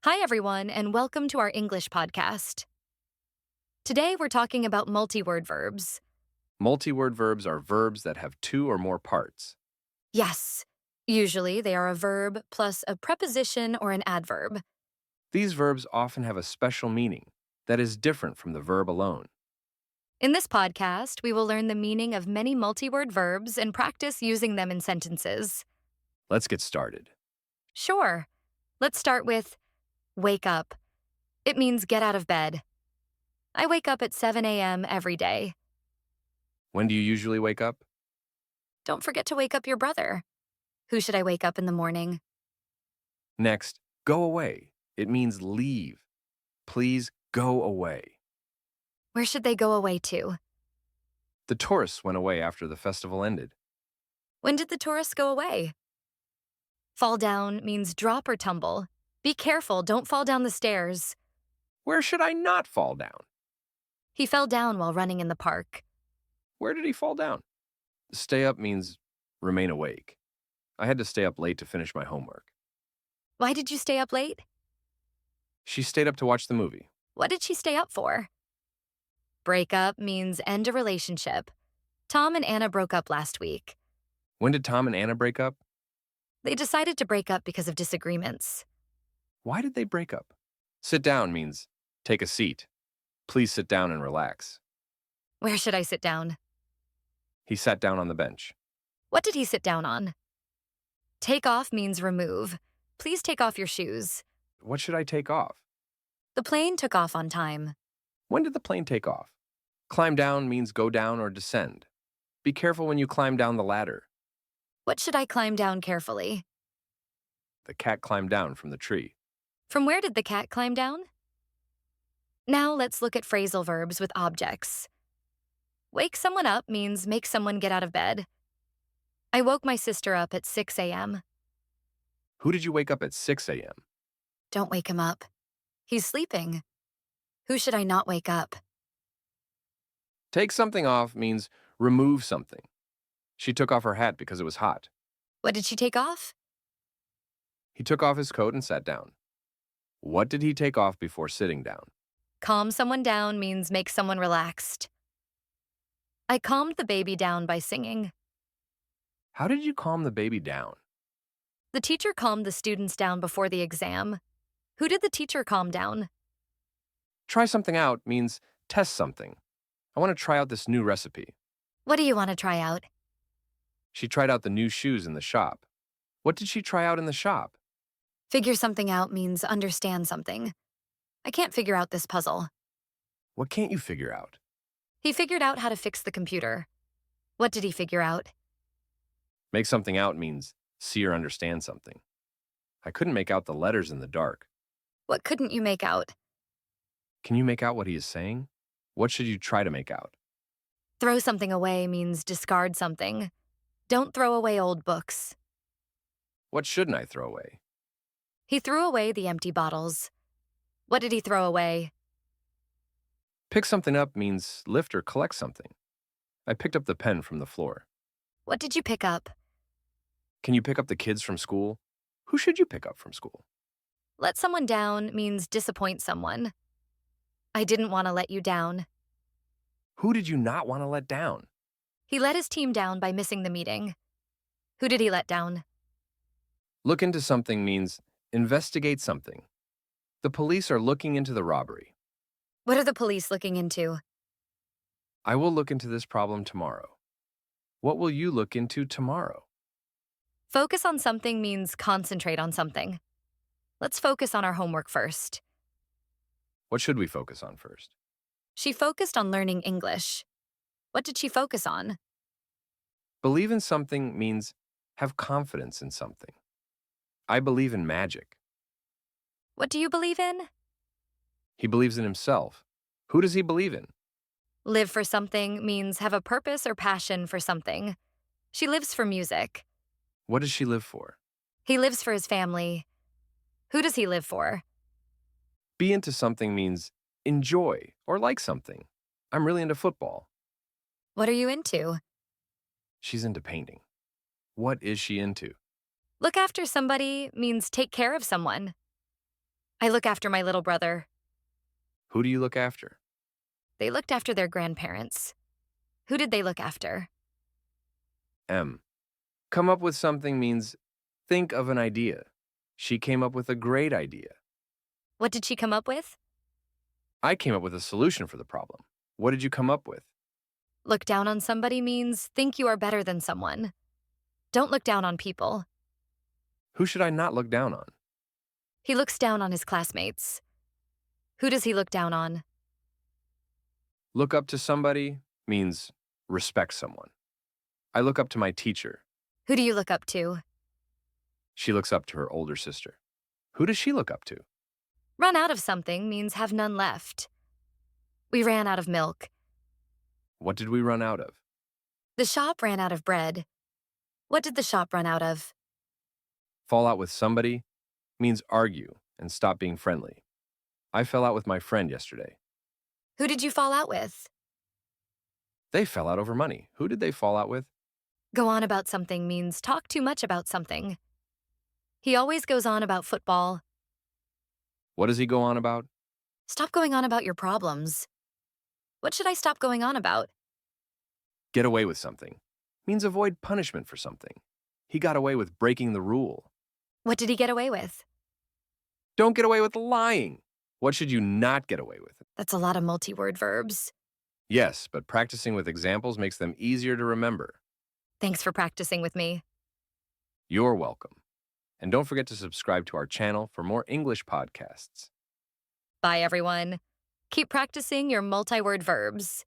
Hi, everyone, and welcome to our English podcast. Today, we're talking about multi-word verbs. Multi-word verbs are verbs that have two or more parts. Yes, usually they are a verb plus a preposition or an adverb. These verbs often have a special meaning that is different from the verb alone. In this podcast, we will learn the meaning of many multi-word verbs and practice using them in sentences. Let's get started. Sure, let's start with wake up. It means get out of bed. I wake up at 7 a.m. every day. When do you usually wake up? Don't forget to wake up your brother. Who should I wake up in the morning? Next, go away. It means leave. Please go away. Where should they go away to? The tourists went away after the festival ended. When did the tourists go away? Fall down means drop or tumble. Be careful, don't fall down the stairs. Where should I not fall down? He fell down while running in the park. Where did he fall down? Stay up means remain awake. I had to stay up late to finish my homework. Why did you stay up late? She stayed up to watch the movie. What did she stay up for? Break up means end a relationship. Tom and Anna broke up last week. When did Tom and Anna break up? They decided to break up because of disagreements. Why did they break up? Sit down means take a seat. Please sit down and relax. Where should I sit down? He sat down on the bench. What did he sit down on? Take off means remove. Please take off your shoes. What should I take off? The plane took off on time. When did the plane take off? Climb down means go down or descend. Be careful when you climb down the ladder. What should I climb down carefully? The cat climbed down from the tree. From where did the cat climb down? Now let's look at phrasal verbs with objects. Wake someone up means make someone get out of bed. I woke my sister up at 6 a.m. Who did you wake up at 6 a.m.? Don't wake him up. He's sleeping. Who should I not wake up? Take something off means remove something. She took off her hat because it was hot. What did she take off? He took off his coat and sat down. What did he take off before sitting down? Calm someone down means make someone relaxed. I calmed the baby down by singing. How did you calm the baby down? The teacher calmed the students down before the exam. Who did the teacher calm down? Try something out means test something. I want to try out this new recipe. What do you want to try out? She tried out the new shoes in the shop. What did she try out in the shop? Figure something out means understand something. I can't figure out this puzzle. What can't you figure out? He figured out how to fix the computer. What did he figure out? Make something out means see or understand something. I couldn't make out the letters in the dark. What couldn't you make out? Can you make out what he is saying? What should you try to make out? Throw something away means discard something. Don't throw away old books. What shouldn't I throw away? He threw away the empty bottles. What did he throw away? Pick something up means lift or collect something. I picked up the pen from the floor. What did you pick up? Can you pick up the kids from school? Who should you pick up from school? Let someone down means disappoint someone. I didn't want to let you down. Who did you not want to let down? He let his team down by missing the meeting. Who did he let down? Look into something means investigate something. The police are looking into the robbery. What are the police looking into? I will look into this problem tomorrow. What will you look into tomorrow? Focus on something means concentrate on something. Let's focus on our homework first. What should we focus on first? She focused on learning English. What did she focus on? Believe in something means have confidence in something. I believe in magic. What do you believe in? He believes in himself. Who does he believe in? Live for something means have a purpose or passion for something. She lives for music. What does she live for? He lives for his family. Who does he live for? Be into something means enjoy or like something. I'm really into football. What are you into? She's into painting. What is she into? Look after somebody means take care of someone. I look after my little brother. Who do you look after? They looked after their grandparents. Who did they look after? M. Come up with something means think of an idea. She came up with a great idea. What did she come up with? I came up with a solution for the problem. What did you come up with? Look down on somebody means think you are better than someone. Don't look down on people. Who should I not look down on? He looks down on his classmates. Who does he look down on? Look up to somebody means respect someone. I look up to my teacher. Who do you look up to? She looks up to her older sister. Who does she look up to? Run out of something means have none left. We ran out of milk. What did we run out of? The shop ran out of bread. What did the shop run out of? Fall out with somebody means argue and stop being friendly. I fell out with my friend yesterday. Who did you fall out with? They fell out over money. Who did they fall out with? Go on about something means talk too much about something. He always goes on about football. What does he go on about? Stop going on about your problems. What should I stop going on about? Get away with something means avoid punishment for something. He got away with breaking the rule. What did he get away with? Don't get away with lying. What should you not get away with? That's a lot of multi-word verbs. Yes, but practicing with examples makes them easier to remember. Thanks for practicing with me. You're welcome. And don't forget to subscribe to our channel for more English podcasts. Bye, everyone. Keep practicing your multi-word verbs.